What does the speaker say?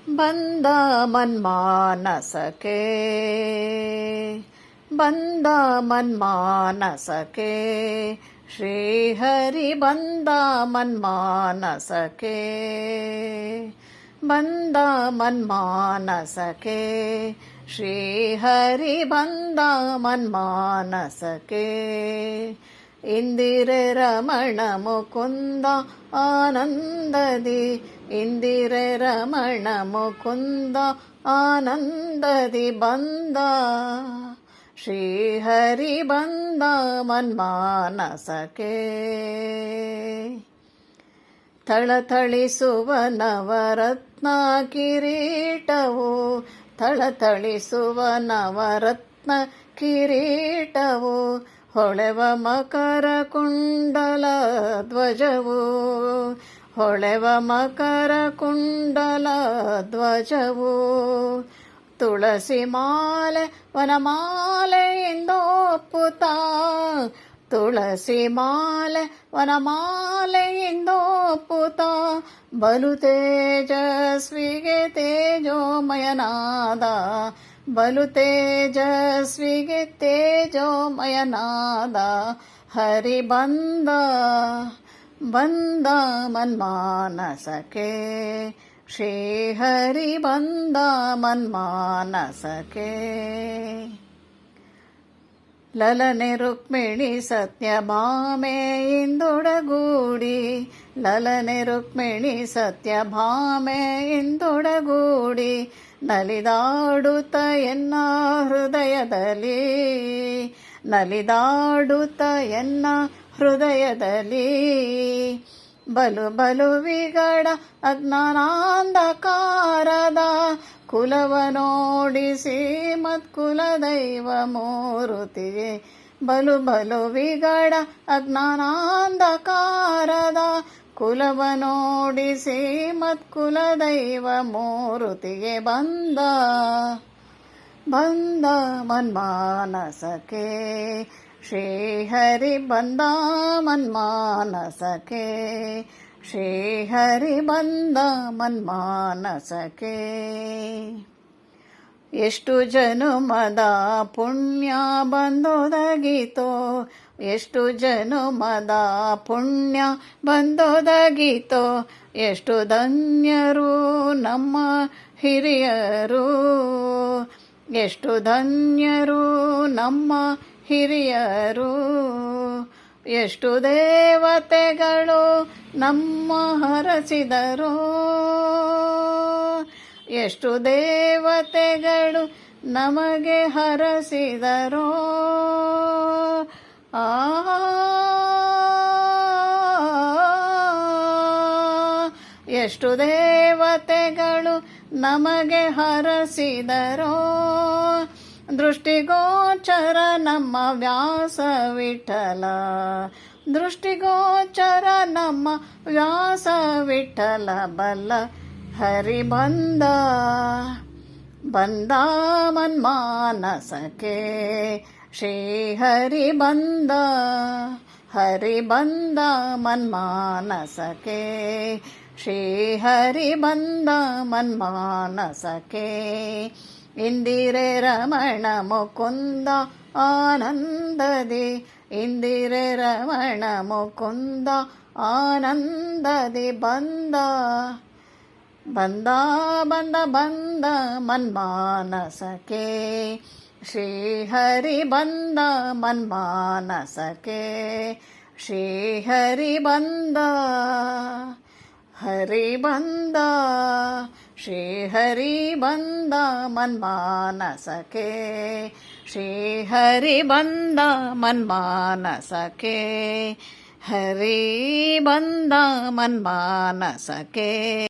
ಬಂದ ಮನ್ಮಾನಸಕ್ಕೆ ಬಂದ ಮನ್ಮಾನಸಕ್ಕೆ ಶ್ರೀಹರಿ ಬಂದ ಮನ್ಮಾನಸಕ್ಕೆ ಬಂದ ಮನ್ಮಾನಸಕ್ಕೆ ಶ್ರೀಹರಿ ಬಂದ ಮನ್ಮಾನಸಕ್ಕೆ ಇಂದಿರೆ ರಮಣ ಮುಕುಂದ ಆನಂದದಿ ಇಂದಿರೆ ರಮಣ ಮುಕುಂದ ಆನಂದದಿ ಬಂದ ಶ್ರೀಹರಿ ಬಂದ ಮನ್ಮಾನಸಕ್ಕೆ ಥಳಥಳಿಸುವ ನವರತ್ನ ಕಿರೀಟವು ಥಳಥಳಿಸುವ ನವರತ್ನ ಕಿರೀಟವು ಹೊಳೆವ ಮಕರ ಕುಂಡಲ ಧ್ವಜವು ಹೊಳೆವ ಮಕರ ಕುಂಡಲ ಧ್ವಜವು ತುಳಸಿ ಮಾಲೆ ವನಮಾಲೆ ಎಂದೊಪ್ಪುತ್ತ ತುಳಸಿ ಮಾಲೆ ವನಮಾಲೆ ಎಂದೊಪ್ಪುತ್ತ ಬಲು ತೇಜಸ್ವಿಗೆ ತೇಜೋಮಯನಾದ ಬಲು ತೇಜಸ್ವಿಗೆ ತೇಜೋಮಯನಾದ ಹರಿ ಬಂದ ಬಂದ ಮನ್ಮಾನಸಕ್ಕೆ ಶ್ರೀಹರಿ ಬಂದ ಮನ್ಮಾನಸಕ್ಕೆ ಲಲನೆ ರುಕ್ಮಿಣಿ ಸತ್ಯಭಾಮೆ ಇಂದೊಡಗೂಡಿ ಲಲನೆ ರುಕ್ಮಿಣಿ ಸತ್ಯಭಾಮೆ ಇಂದೊಡಗೂಡಿ ನಲಿದಾಡುತ್ತ ಎನ್ನ ಹೃದಯದಲ್ಲಿ ನಲಿದಾಡುತ್ತ ಎನ್ನ ಹೃದಯದಲ್ಲಿ ಬಲು ಬಲು ವಿಗಡ ಅಜ್ಞಾನಾಂಧಕಾರದ ಕುಲವ ನೋಡಿಸಿ ಮತ್ಕುಲ ದೈವ ಮೂರುತಿಗೆ ಬಲು ಬಲು ವಿಗಡ ಅಜ್ಞಾನಾಂಧಕಾರದ ಕುಲವ ನೋಡಿಸಿ ಮತ್ಕುಲ ದೈವ ಮೂರುತಿಗೆ ಬಂದ ಬಂದ ಮನ್ಮಾನಸಕ್ಕೆ ಶ್ರೀಹರಿ ಬಂದ ಮನ್ಮಾನಸಕ್ಕೆ ಶ್ರೀಹರಿ ಬಂದ ಮನ್ಮಾನಸಕ್ಕೆ ಎಷ್ಟು ಜನುಮದ ಪುಣ್ಯ ಬಂದೊದಗಿತೋ ಎಷ್ಟು ಜನುಮದ ಪುಣ್ಯ ಬಂದೊದಗಿತೋ ಎಷ್ಟು ಧನ್ಯರು ನಮ್ಮ ಹಿರಿಯರು ಎಷ್ಟು ಧನ್ಯರು ನಮ್ಮ ಹಿರಿಯರು ಎಷ್ಟು ದೇವತೆಗಳು ನಮ್ಮ ಹರಸಿದರು ಎಷ್ಟು ದೇವತೆಗಳು ನಮಗೆ ಹರಸಿದರು ಎಷ್ಟು ದೇವತೆಗಳು ನಮಗೆ ಹರಸಿದರು ದೃಷ್ಟಿಗೋಚರ ನಮ್ಮ ವ್ಯಾಸ ವಿಠಲ ದೃಷ್ಟಿಗೋಚರ ನಮ್ಮ ವ್ಯಾಸ ವಿಠಲ ಬಲ್ಲ ಹರಿ ಬಂದ ಬಂದ ಮನ್ಮಾನಸಕ್ಕೆ ಶ್ರೀಹರಿ ಬಂದ ಹರಿ ಬಂದ ಮನ್ಮಾನಸಕ್ಕೆ ಶ್ರೀಹರಿ ಬಂದ ಮನ್ಮಾನಸಕ್ಕೆ ಇಂದಿರೆ ರಮಣ ಮುಕುಂದ ಆನಂದದಿ ಇಂದಿರೆ ರಮಣ ಮುಕುಂದ ಆನಂದದಿ ಬಂದ ಬಂದ ಬಂದ ಬಂದ ಮನ್ಮಾನಸಕ್ಕೆ ಶ್ರೀಹರಿ ಬಂದ ಮನ್ಮಾನಸಕ್ಕೆ ಶ್ರೀಹರಿ ಬಂದ ಹರಿ ಬಂದ ಶ್ರೀಹರಿ ಬಂದ ಮನ್ಮಾನಸಕ್ಕೆ ಶ್ರೀಹರಿ ಬಂದ ಮನ್ಮಾನಸಕ್ಕೆ ಹರಿ ಬಂದ ಮನ್ಮಾನಸಕ್ಕೆ